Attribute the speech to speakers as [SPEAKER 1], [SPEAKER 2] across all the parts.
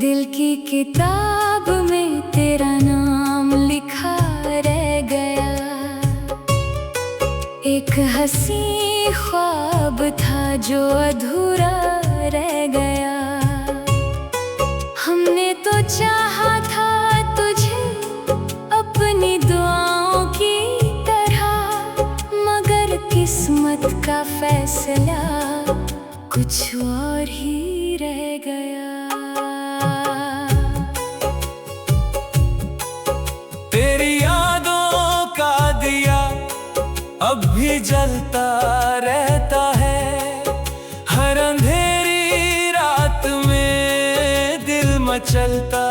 [SPEAKER 1] दिल की किताब में तेरा नाम लिखा रह गया। एक हंसी ख्वाब था जो अधूरा रह गया। हमने तो चाहा था तुझे अपनी दुआओं की तरह, मगर किस्मत का फैसला कुछ और ही रह गया।
[SPEAKER 2] तेरी यादों का दिया अब भी जलता रहता है। हर अंधेरी रात में दिल मचलता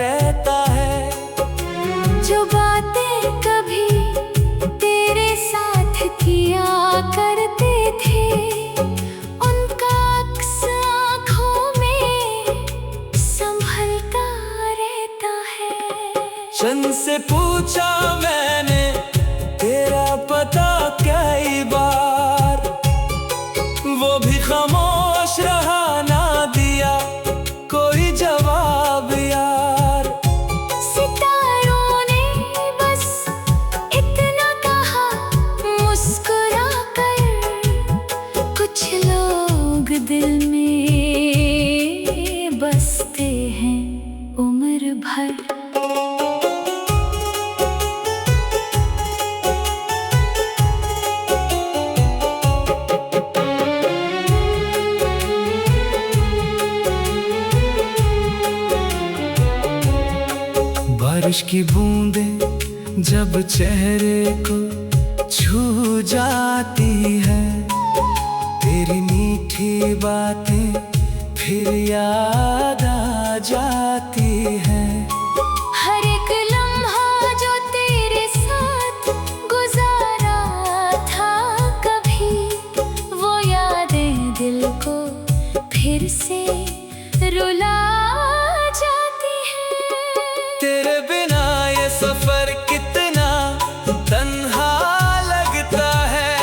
[SPEAKER 2] रहता है।
[SPEAKER 1] जो बातें कभी तेरे साथ किया करते थे, उनका अक्स आँखों में संभलता रहता है।
[SPEAKER 2] चंद से पूछा मैंने तेरा पता कई बार, वो भी खामोश रहा, ना दिया कोई जवाब यार।
[SPEAKER 1] सितारों ने बस इतना कहा मुस्कुरा कर, कुछ लोग दिल में बसते हैं उम्र भर।
[SPEAKER 2] बारिश की बूंदें जब चेहरे को छू जाती है, तेरी मीठी बातें फिर याद आ जाती है।
[SPEAKER 1] हर एक लम्हा जो तेरे साथ गुजारा था कभी, वो यादें दिल को फिर से रुला जाती है।
[SPEAKER 2] तेरे बिना ये सफर कितना तन्हा लगता है।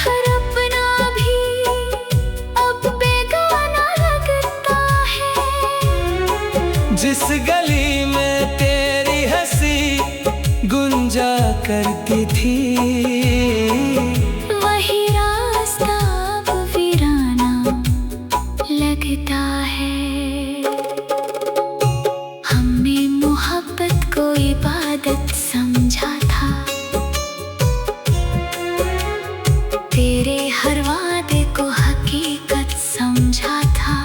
[SPEAKER 1] हर अपना भी अब बेगाना लगता है।
[SPEAKER 2] जिस गली में तेरी हंसी गुंजा करती थी,
[SPEAKER 1] वही रास्ता अब वीराना लगता है। हमने मोहब्बत को इबादत समझा था, तेरे हर वादे को हकीकत समझा था।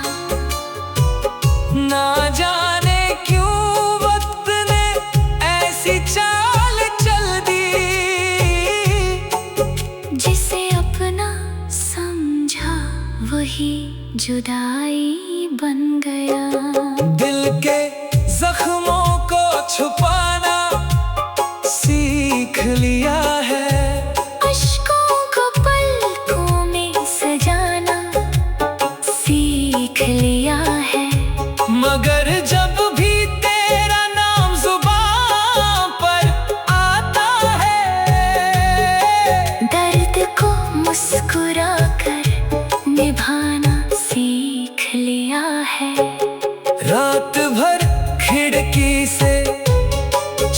[SPEAKER 2] ना जाने क्यों वक्त ने ऐसी चाल चल दी,
[SPEAKER 1] जिसे अपना समझा वही जुदाई बन गया।
[SPEAKER 2] दिल के जख्मों को छुपाना सीख लिया है।
[SPEAKER 1] अश्कों को पलकों में सजाना सीख लिया है।
[SPEAKER 2] मगर जब भी तेरा नाम जुबान पर आता है,
[SPEAKER 1] दर्द को मुस्कुरा कर निभाना सीख लिया है।
[SPEAKER 2] रात भर खिड़की से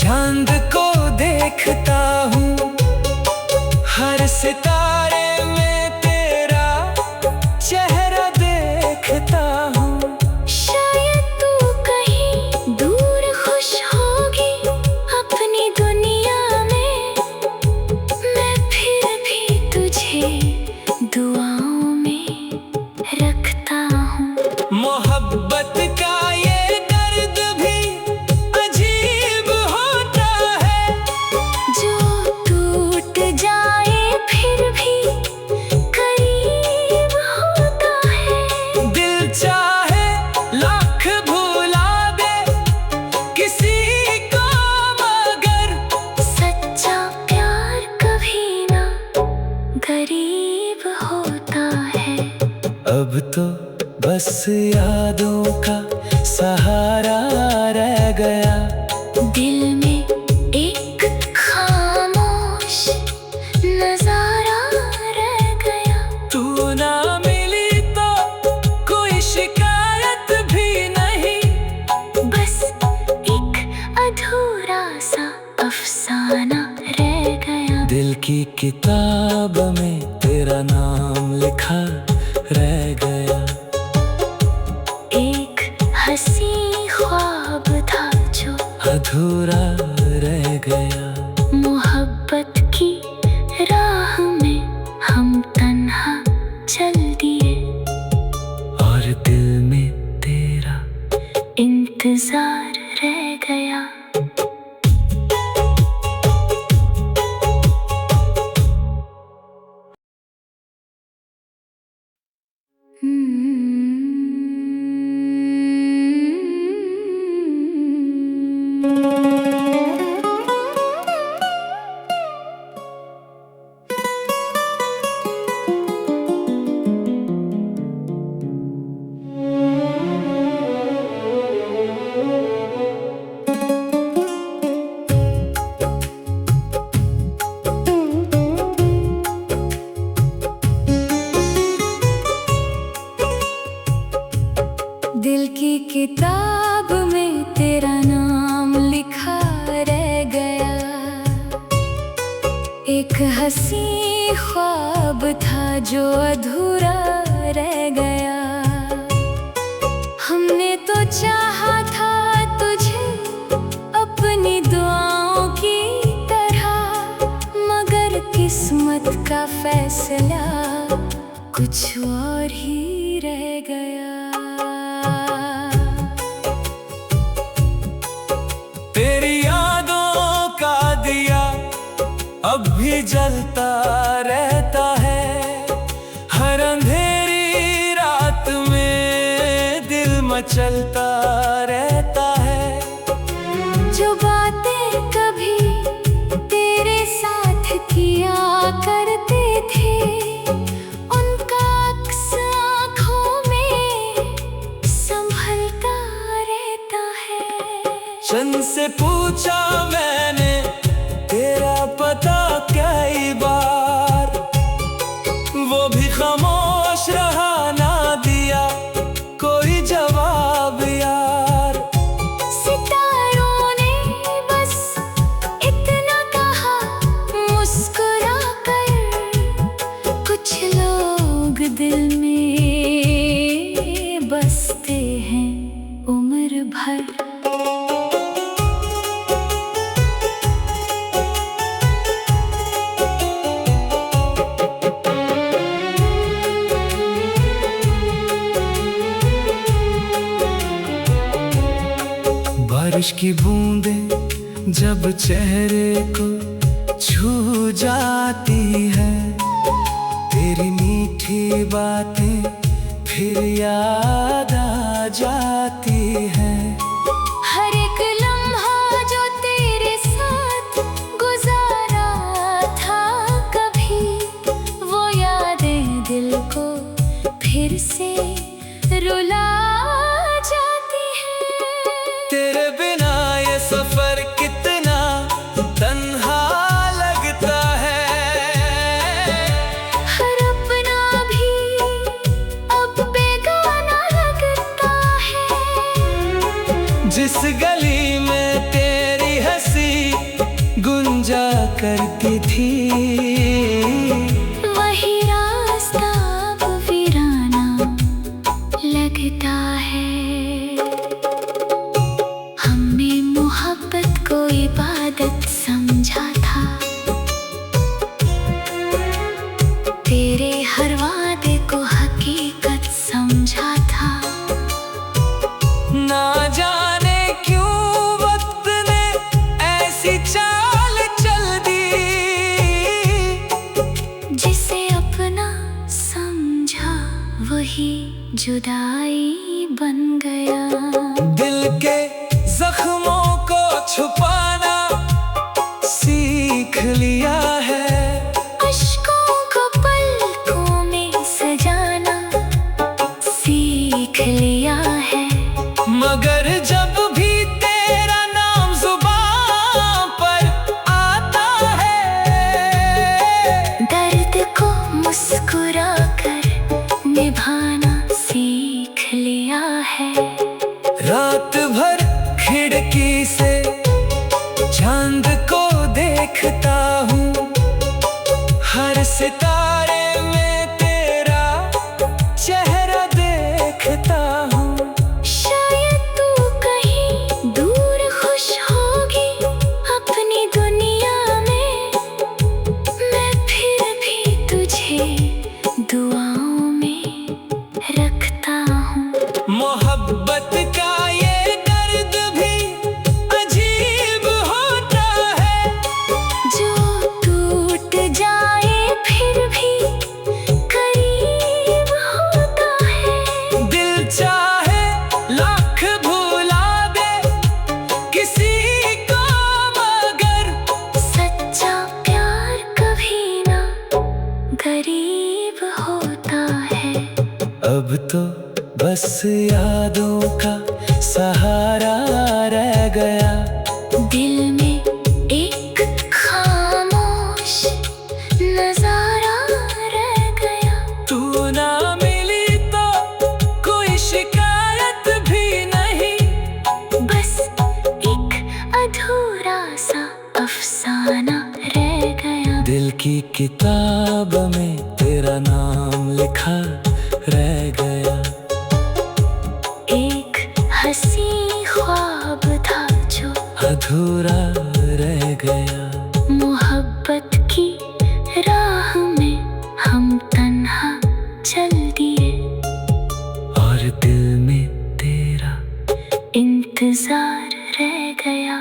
[SPEAKER 2] चांद को देखता हूँ, हर सितारे में तेरा चेहरा देखता हूँ।
[SPEAKER 1] शायद तू कहीं दूर खुश होगी अपनी दुनिया में, मैं फिर भी तुझे दुआओं में रखता हूँ।
[SPEAKER 2] मोहब्बत का ये दर्द भी अजीब होता है,
[SPEAKER 1] जो टूट जाए फिर भी करीब होता है।
[SPEAKER 2] दिल चाहे लाख भुला दे किसी को, मगर
[SPEAKER 1] सच्चा प्यार कभी ना गरीब होता है।
[SPEAKER 2] अब तो बस यादों का सहारा रह गया।
[SPEAKER 1] दिल में एक खामोश नजारा रह गया।
[SPEAKER 2] तू ना मिली तो कोई शिकायत किताब में तेरा नाम लिखा रह गया।
[SPEAKER 1] एक हंसी ख्वाब था जो
[SPEAKER 2] अधूरा रह गया।
[SPEAKER 1] मोहब्बत की राह में हम तन्हा चल दिए
[SPEAKER 2] और दिल में तेरा
[SPEAKER 1] इंतजार रह गया। दिल की किताब में तेरा नाम लिखा रह गया। एक हंसी ख्वाब था जो अधूरा रह गया। हमने तो चाहा था तुझे अपनी दुआओं की तरह, मगर किस्मत का फैसला कुछ और ही रह गया।
[SPEAKER 2] तेरी यादों का दिया अब भी जलता रहता है। हर अंधेरी रात में दिल मचलता रहता है।
[SPEAKER 1] जो बातें कभी तेरे साथ किया करते थे, उनका अक्स आँखों में संभलता रहता है।
[SPEAKER 2] चंद से पूछा मैंने तेरा पता कई बार, वो भी खामोश रहा, ना दिया कोई जवाब यार।
[SPEAKER 1] सितारों ने बस इतना कहा मुस्कुरा कर, कुछ लोग दिल में बसते हैं उम्र भर।
[SPEAKER 2] बारिश की बूंदें जब चेहरे को छू जाती है, तेरी मीठी बातें फिर याद आ जाती है।
[SPEAKER 1] हर एक लम्हा जो तेरे साथ गुजारा था कभी, वो यादें दिल को फिर से रुला जाती है।
[SPEAKER 2] तेरे बिना ये सफर कितना तन्हा लगता है।
[SPEAKER 1] हर अपना भी अब बेगाना लगता है।
[SPEAKER 2] जिस गली में तेरी हंसी गुंजा करती थी,
[SPEAKER 1] वही रास्ता अब वीराना लगता है। हमने मोहब्बत को इबादत समझा था, तेरे हर वादे को हकीकत समझा था।
[SPEAKER 2] ना जाने क्यों वक्त ने ऐसी चाल चल दी,
[SPEAKER 1] जिसे अपना समझा वही जुदाई बन गया।
[SPEAKER 2] दिल के जख्मों को छुपाना सीख लिया है।
[SPEAKER 1] अश्कों को पलकों में सजाना सीख लिया है।
[SPEAKER 2] मगर जब भी तेरा नाम जुबान पर आता है,
[SPEAKER 1] दर्द को मुस्कुरा कर निभाना सीख लिया है।
[SPEAKER 2] रात भर
[SPEAKER 1] रखता हूँ।
[SPEAKER 2] मोहब्बत का ये दर्द भी अजीब होता है,
[SPEAKER 1] जो टूट जाए फिर भी करीब होता है।
[SPEAKER 2] दिल चाहे लाख भुला दे किसी को, मगर
[SPEAKER 1] सच्चा प्यार कभी ना गरीब होता है।
[SPEAKER 2] अब तो बस यादों का सहारा रह गया।
[SPEAKER 1] दिल में एक खामोश नजारा रह गया।
[SPEAKER 2] तू ना मिली तो कोई शिकायत भी नहीं,
[SPEAKER 1] बस एक अधूरा सा अफसाना रह गया।
[SPEAKER 2] दिल की किताब में तेरा नाम लिखा रह गया।
[SPEAKER 1] एक हंसी ख्वाब था जो
[SPEAKER 2] अधूरा रह गया।
[SPEAKER 1] मोहब्बत की राह में हम तन्हा चल दिए,
[SPEAKER 2] और दिल में तेरा
[SPEAKER 1] इंतजार रह गया।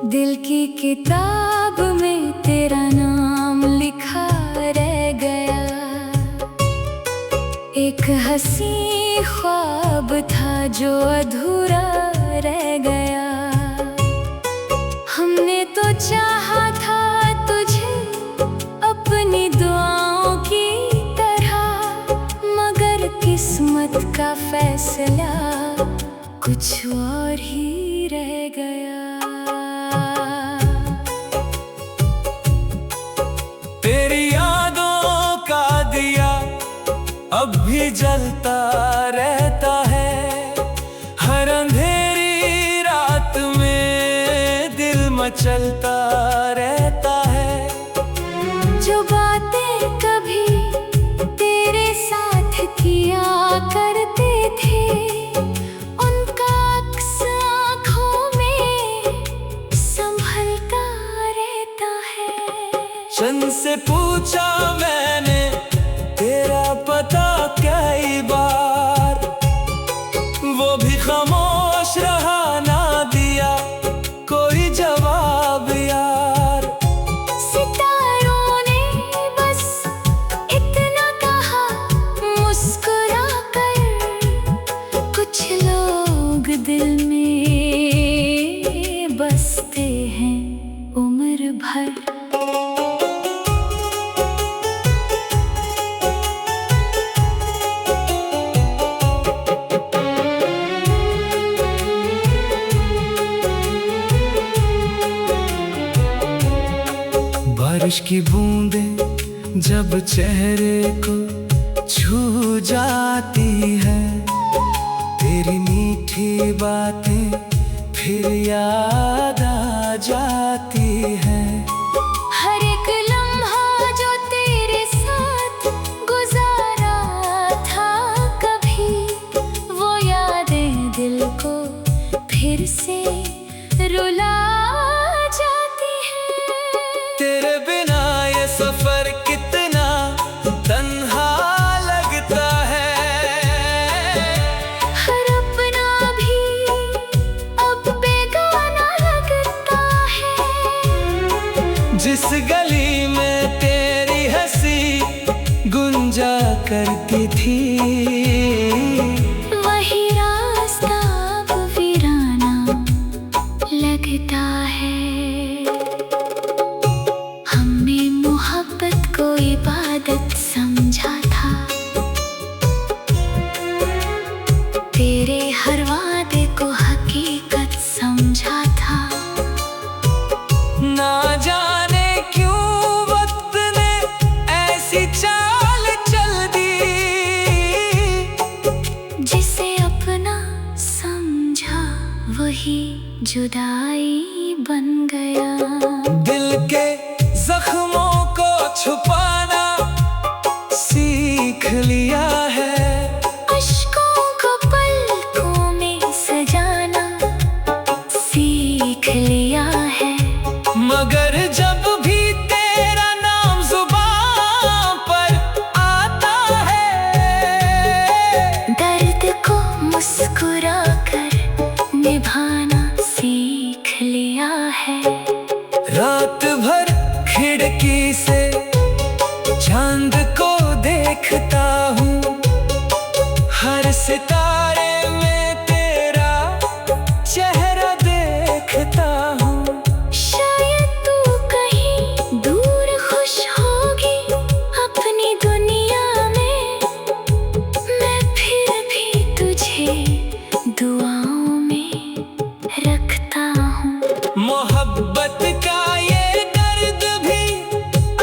[SPEAKER 1] दिल की किताब में तेरा नाम लिखा रह गया। एक हंसी ख्वाब था जो अधूरा रह गया। हमने तो चाहा था तुझे अपनी दुआओं की तरह, मगर किस्मत का फैसला कुछ और ही रह गया।
[SPEAKER 2] तेरी यादों का दिया अब भी जलता रहता है। हर अंधेरी रात में दिल मचलता रहता है।
[SPEAKER 1] जो बातें कभी तेरे साथ किया करते थे, उनका अक्स आँखों में संभलता रहता है।
[SPEAKER 2] शन से पूछा मैंने तेरा पता कई बार, वो भी खामोश रहा, ना दिया कोई जवाब यार।
[SPEAKER 1] सितारों ने बस इतना कहा मुस्कुरा कर, कुछ लोग दिल में बसते हैं उम्र भर।
[SPEAKER 2] बारिश की बूंदें जब चेहरे को छू जाती है, तेरी मीठी बातें फिर याद आ जाती है।
[SPEAKER 1] हर एक लम्हा जो तेरे साथ गुजारा था कभी, वो यादें दिल को फिर से रुला जाती है।
[SPEAKER 2] तेरे बिना ये सफर कितना तन्हा लगता है।
[SPEAKER 1] हर अपना भी अब बेगाना लगता है।
[SPEAKER 2] जिस गली में तेरी हंसी गुंजा करती थी,
[SPEAKER 1] वही रास्ता अब वीराना लगता है। हमने मोहब्बत को इबादत समझा था, तेरे हर वादे को हकीकत समझा था।
[SPEAKER 2] ना जाने क्यों वक्त ने ऐसी चाल चल दी,
[SPEAKER 1] जिसे अपना समझा वही जुदाई बन गया।
[SPEAKER 2] दिल के जख्मों को छुपाना सीख लिया है,
[SPEAKER 1] अश्कों को पलकों में सजाना सीख लिया है।
[SPEAKER 2] मगर जब भी तेरा नाम जुबान पर आता है,
[SPEAKER 1] दर्द को मुस्कुरा कर निभाना सीख लिया है।
[SPEAKER 2] रात भर खिड़की से चांद को देखता हूँ, हर सितारे में तेरा चेहरा देखता हूँ।
[SPEAKER 1] शायद तू कहीं दूर खुश होगी अपनी दुनिया में, मैं फिर भी तुझे दुआओं में रखता हूँ।
[SPEAKER 2] मोहब्बत का ये दर्द भी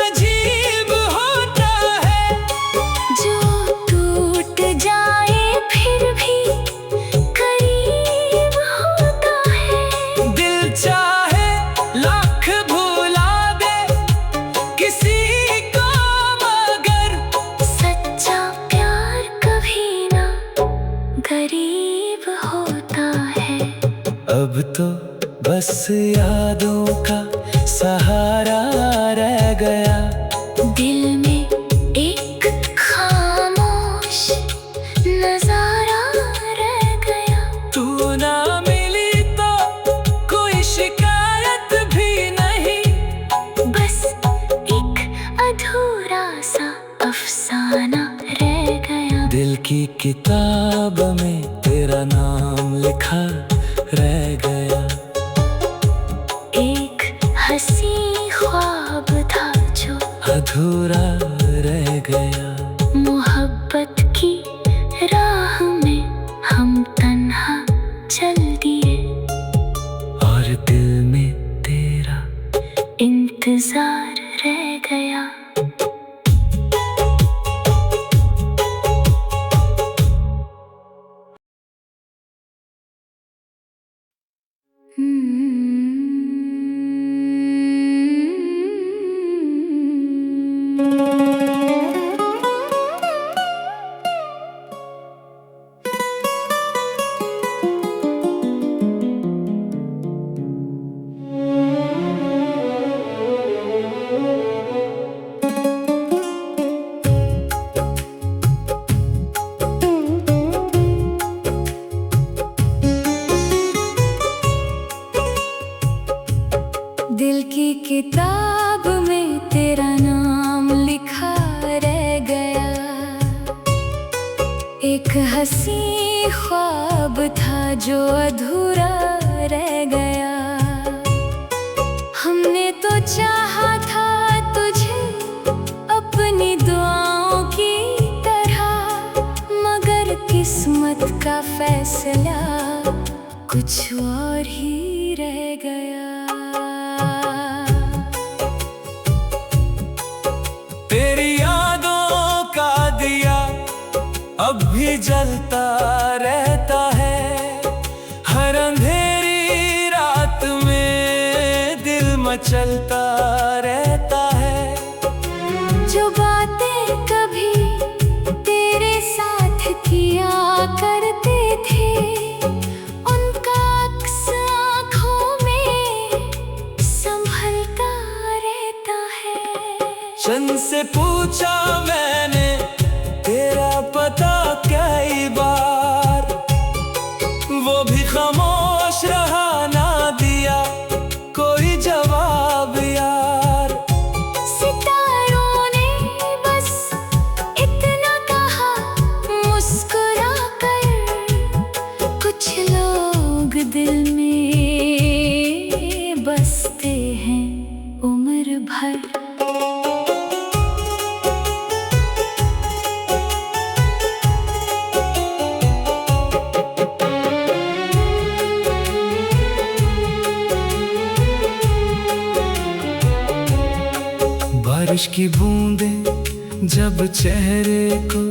[SPEAKER 2] अजीब होता है,
[SPEAKER 1] जो टूट जाए फिर भी करीब होता है।
[SPEAKER 2] दिल चाहे लाख भुला दे किसी को, मगर
[SPEAKER 1] सच्चा प्यार कभी ना गरीब होता है।
[SPEAKER 2] अब तो बस यादों का सहारा रह गया।
[SPEAKER 1] दिल में एक खामोश नजारा रह गया।
[SPEAKER 2] तू ना मिली तो कोई शिकायत भी नहीं,
[SPEAKER 1] बस एक अधूरा सा अफसाना रह गया।
[SPEAKER 2] दिल की किताब में तेरा नाम लिखा रह गया।
[SPEAKER 1] एक हंसी ख्वाब था जो
[SPEAKER 2] अधूरा रह गया।
[SPEAKER 1] मोहब्बत की राह में हम तन्हा चल दिए,
[SPEAKER 2] और दिल में तेरा
[SPEAKER 1] इंतजार रह गया। दिल की किताब में तेरा नाम लिखा रह गया। एक हंसी ख्वाब था जो अधूरा रह गया। हमने तो चाहा था तुझे अपनी दुआओं की तरह, मगर किस्मत का फैसला कुछ और ही रह गया।
[SPEAKER 2] तेरी यादों का दिया अब भी जलता रहता है, हर अंधेरी रात में दिल मचलता रहता है।
[SPEAKER 1] जो बातें कभी तेरे साथ किया करते थे, उनका अक्स आँखों में संभलता रहता है।
[SPEAKER 2] चंद से पूछा मैंने तेरा पता कई बार, वो भी खामोश रहा, ना दिया कोई जवाब यार।
[SPEAKER 1] सितारों ने बस इतना कहा मुस्कुरा कर, कुछ लोग दिल में बसते हैं उम्र भर।
[SPEAKER 2] बारिश की बूंदें जब चेहरे को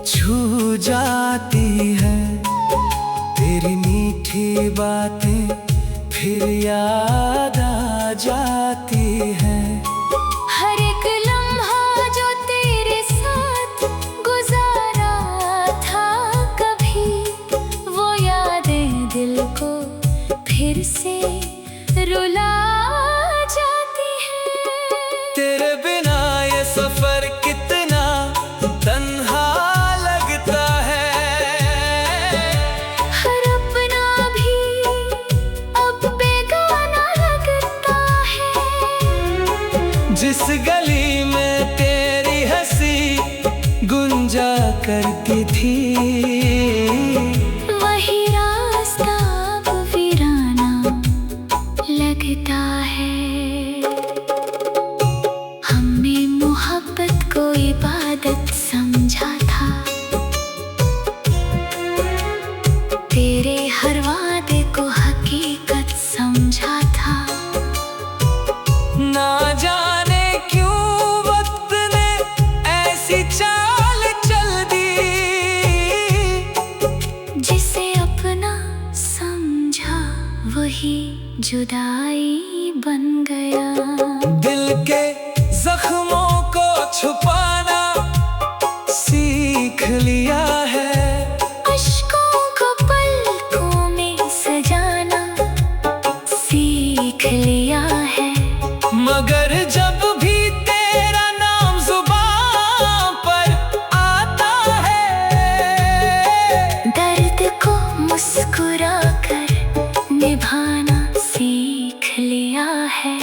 [SPEAKER 2] छू जाती है, तेरी मीठी बातें फिर याद आ जाती है।
[SPEAKER 1] हर एक लम्हा जो तेरे साथ गुजारा था कभी, वो यादें दिल को फिर से रुला जाती है।
[SPEAKER 2] तेरे बिना ये सफर कितना तन्हा लगता है,
[SPEAKER 1] हर अपना भी अब बेगाना लगता है।
[SPEAKER 2] जिस गली में तेरी हंसी गुंजा करती थी,
[SPEAKER 1] वही रास्ता अब वीराना लगता है। हमने मोहब्बत को इबादत समझा था, तेरे हर वादे को हकीकत समझा था।
[SPEAKER 2] ना जाने क्यों वक्त ने ऐसी चाल चल दी,
[SPEAKER 1] जिसे अपना समझा वही जुदाई बन गया।
[SPEAKER 2] दिल के जख्मों को छुपाना सीख लिया है,
[SPEAKER 1] अश्कों को पलकों में सजाना सीख लिया है।
[SPEAKER 2] मगर जब भी तेरा नाम जुबान पर आता है,
[SPEAKER 1] दर्द को मुस्कुरा कर निभाना सीख लिया है।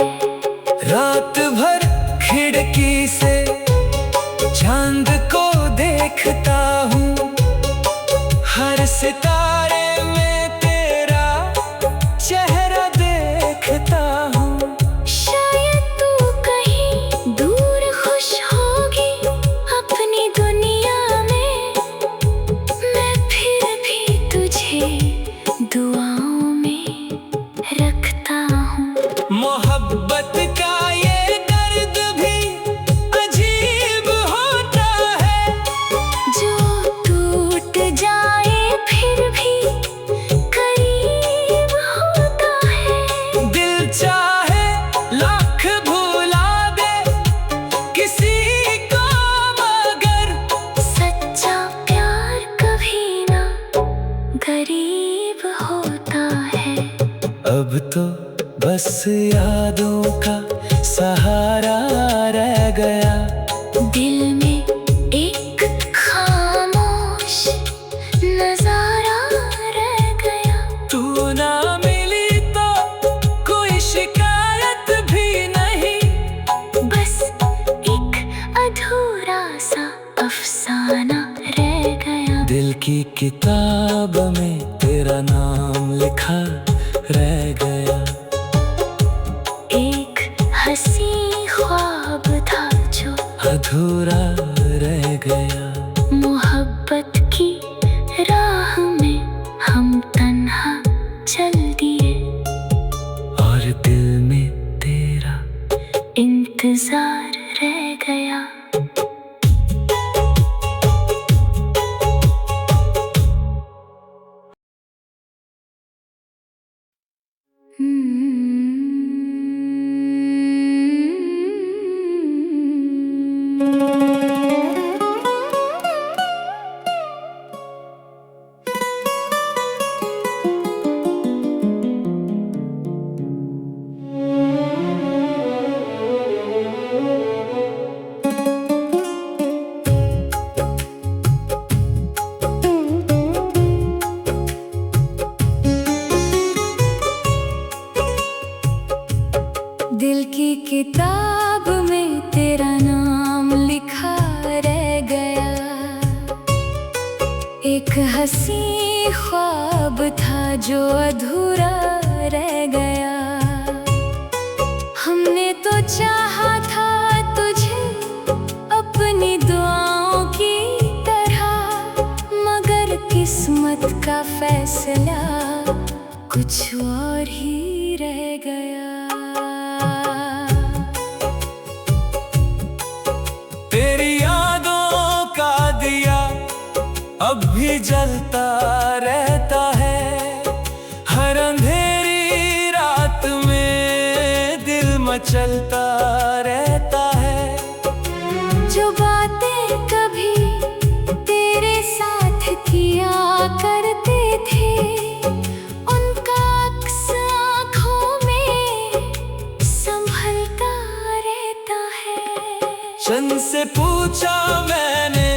[SPEAKER 2] रात भर खिड़की से चांद को देखता हूँ, हर सितारे में तेरा चेहरा देखता हूँ।
[SPEAKER 1] शायद तू कहीं दूर खुश होगी अपनी दुनिया में, मैं फिर भी तुझे दुआओं में रखता हूँ।
[SPEAKER 2] मोहब्बत का ये दर्द भी अजीब होता है,
[SPEAKER 1] जो टूट जाए फिर भी करीब होता है।
[SPEAKER 2] दिल चाहे लाख भुला दे किसी को, मगर
[SPEAKER 1] सच्चा प्यार कभी ना गरीब होता है।
[SPEAKER 2] अब तो बस यादों का सहारा रह गया।
[SPEAKER 1] दिल में एक खामोश नजारा रह गया।
[SPEAKER 2] तू ना मिली तो कोई शिकायत भी नहीं,
[SPEAKER 1] बस एक अधूरा सा अफसाना रह गया।
[SPEAKER 2] दिल की किताब में तेरा नाम लिखा रह गया।
[SPEAKER 1] एक हंसी ख्वाब था जो
[SPEAKER 2] अधूरा रह गया।
[SPEAKER 1] मोहब्बत की राह में हम तन्हा चल दिए,
[SPEAKER 2] और दिल में तेरा
[SPEAKER 1] इंतजार रह गया। दिल की किताब में तेरा नाम लिखा रह गया। एक हंसी ख्वाब था जो अधूरा रह गया। हमने तो चाहा था तुझे अपनी दुआओं की तरह, मगर किस्मत का फैसला कुछ और ही रह गया।
[SPEAKER 2] भी जलता रहता है। हर अंधेरी रात में दिल मचलता रहता है।
[SPEAKER 1] जो बातें कभी तेरे साथ किया करते थे, उनका अक्स आँखों में संभलता रहता है।
[SPEAKER 2] चंद से पूछा मैंने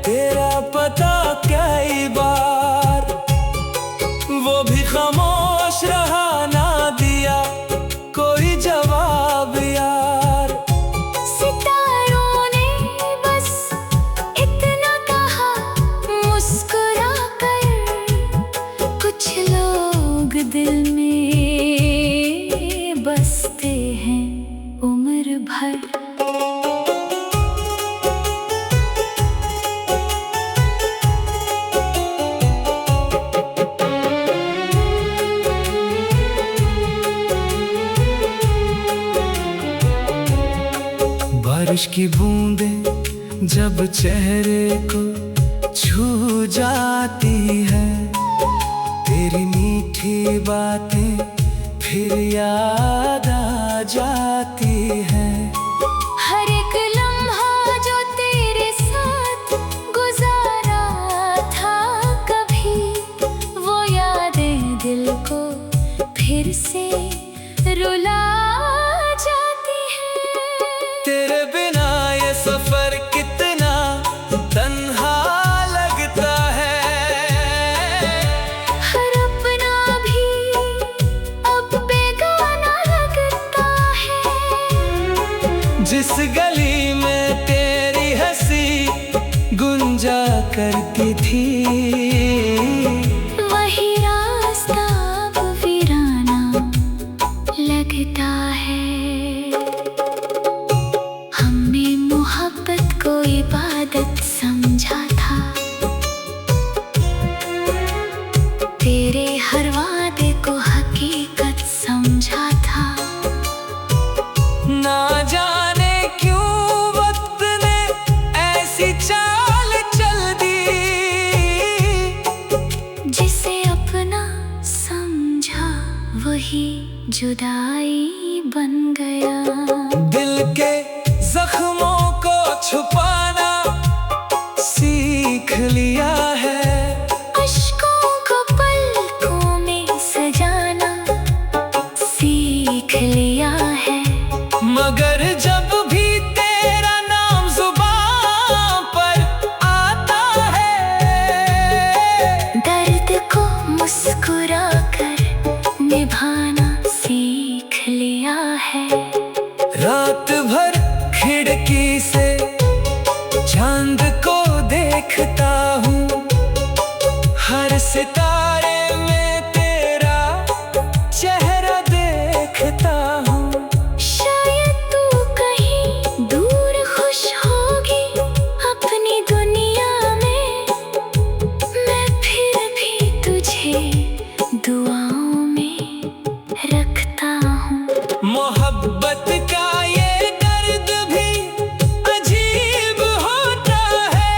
[SPEAKER 2] तेरा पता कई बार, वो भी खामोश रहा, ना दिया कोई जवाब यार।
[SPEAKER 1] सितारों ने बस इतना कहा मुस्कुरा कर, कुछ लोग दिल में बसते हैं उम्र भर।
[SPEAKER 2] बारिश की बूंदें जब चेहरे को छू जाती है, तेरी मीठी बातें फिर याद आ जाती है।
[SPEAKER 1] हर एक लम्हा जो तेरे साथ गुजारा था कभी, वो यादें दिल को फिर से रुला जाती है।
[SPEAKER 2] तेरे बिना ये सफर कितना तन्हा लगता है।
[SPEAKER 1] हर अपना भी अब बेगाना लगता है।
[SPEAKER 2] जिस गली में तेरी हंसी गुंजा करती थी,
[SPEAKER 1] वही रास्ता अब वीराना लगता है। हमने मोहब्बत को इबादत समझा था, तेरे हर वादे को हकीकत समझा था।
[SPEAKER 2] ना जाने क्यों वक्त ने ऐसी चाल चल दी,
[SPEAKER 1] जिसे अपना समझा वही जुदाई बन गया।
[SPEAKER 2] दिल के जख्मों को छुपाना सीख लिया है।
[SPEAKER 1] अश्कों को पलकों में सजाना सीख लिया है।
[SPEAKER 2] मगर जब भी तेरा नाम जुबान पर आता है,
[SPEAKER 1] दर्द को मुस्कुरा कर निभाना सीख लिया है।
[SPEAKER 2] रात भर खिड़की से चांद को देखता हूँ, हर सितारे में तेरा चेहरा देखता हूँ।
[SPEAKER 1] शायद तू कहीं दूर खुश होगी अपनी दुनिया में, मैं फिर भी तुझे दुआओं में रखता हूँ।
[SPEAKER 2] मोहब्बत का ये दर्द भी अजीब होता है,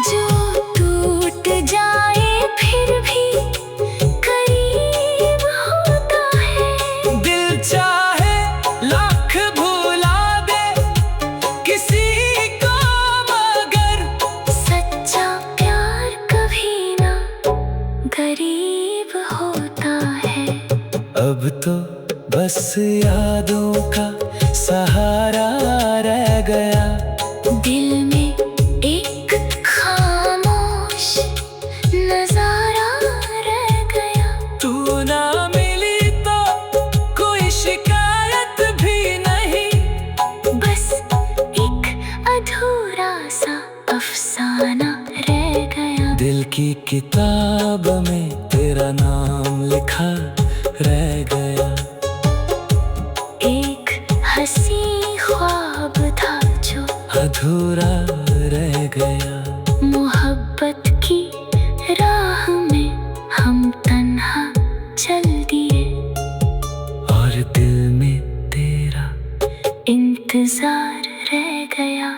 [SPEAKER 1] जो टूट जाए फिर भी करीब होता है।
[SPEAKER 2] दिल चाहे लाख भुला दे किसी को, मगर
[SPEAKER 1] सच्चा प्यार कभी ना गरीब होता है।
[SPEAKER 2] अब तो बस यादों का सहारा रह गया।
[SPEAKER 1] दिल में एक खामोश नजारा रह गया।
[SPEAKER 2] तू ना मिली तो कोई शिकायत भी नहीं,
[SPEAKER 1] बस एक अधूरा सा अफसाना रह गया।
[SPEAKER 2] दिल की किताब में तेरा नाम लिखा रह गया।
[SPEAKER 1] एक हंसी ख्वाब था जो
[SPEAKER 2] अधूरा रह गया।
[SPEAKER 1] मोहब्बत की राह में हम तन्हा चल दिए,
[SPEAKER 2] और दिल में तेरा
[SPEAKER 1] इंतजार रह गया।